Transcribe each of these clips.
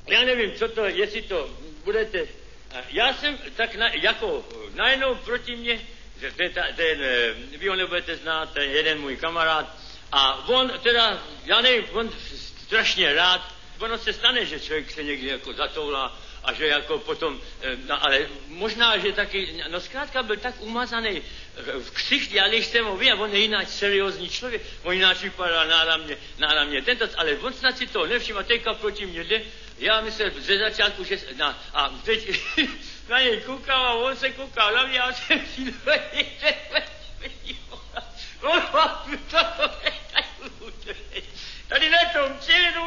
já nevím, co to, jestli to budete... Já jsem tak najednou proti mně, že vy ho nebudete znát, ten jeden můj kamarád, a on teda, já nevím, on strašně rád, ono se stane, že člověk se někdy jako zatoulá a že jako potom, no ale možná, že taky, no zkrátka byl tak umazaný v ksichti, ale když jsem ho viděl, on je jinak seriózní člověk, on jinak vypadá na mě, ale on snad si to nevšiml a teďka proti mě jde, já myslel ze začátku, že, a teď na něj koukám a on se koukal na mě a jsem si tady na tom čeledu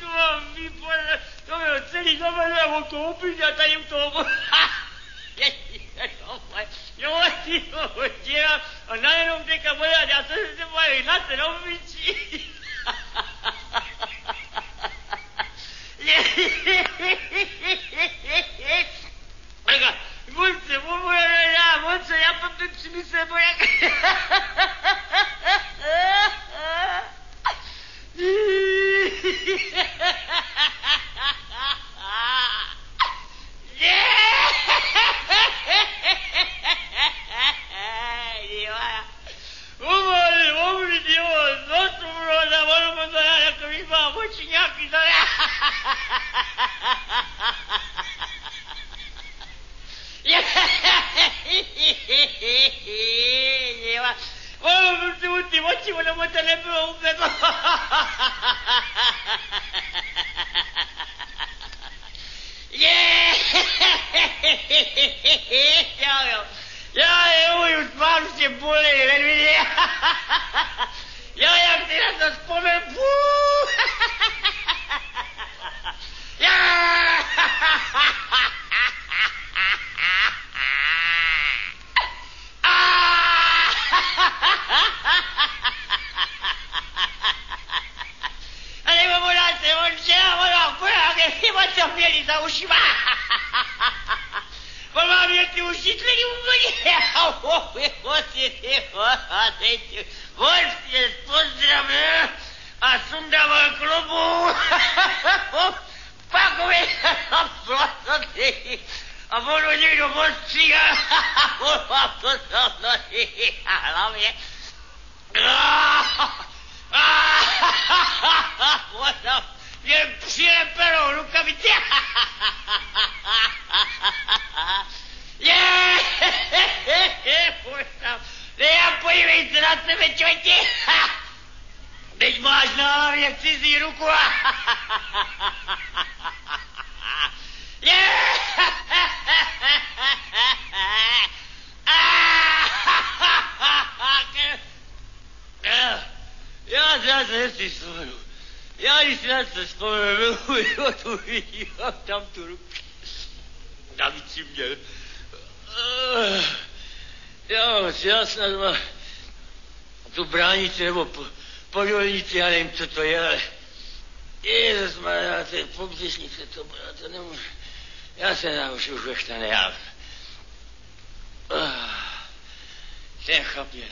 mám výborné, to bylo celý zavedl a on to opět a tady u toho jo, ty ho dělám a najednou teďka bodat, já jsem se bavil na ten obyčí. Monce, já potom si myslím, jak... Já snad mám tu bránici nebo podolnici, já nevím, co to je, ale ježišmarja, to je pobřešnice, to nemůžu. Já se už veštane, já. Ten chlap je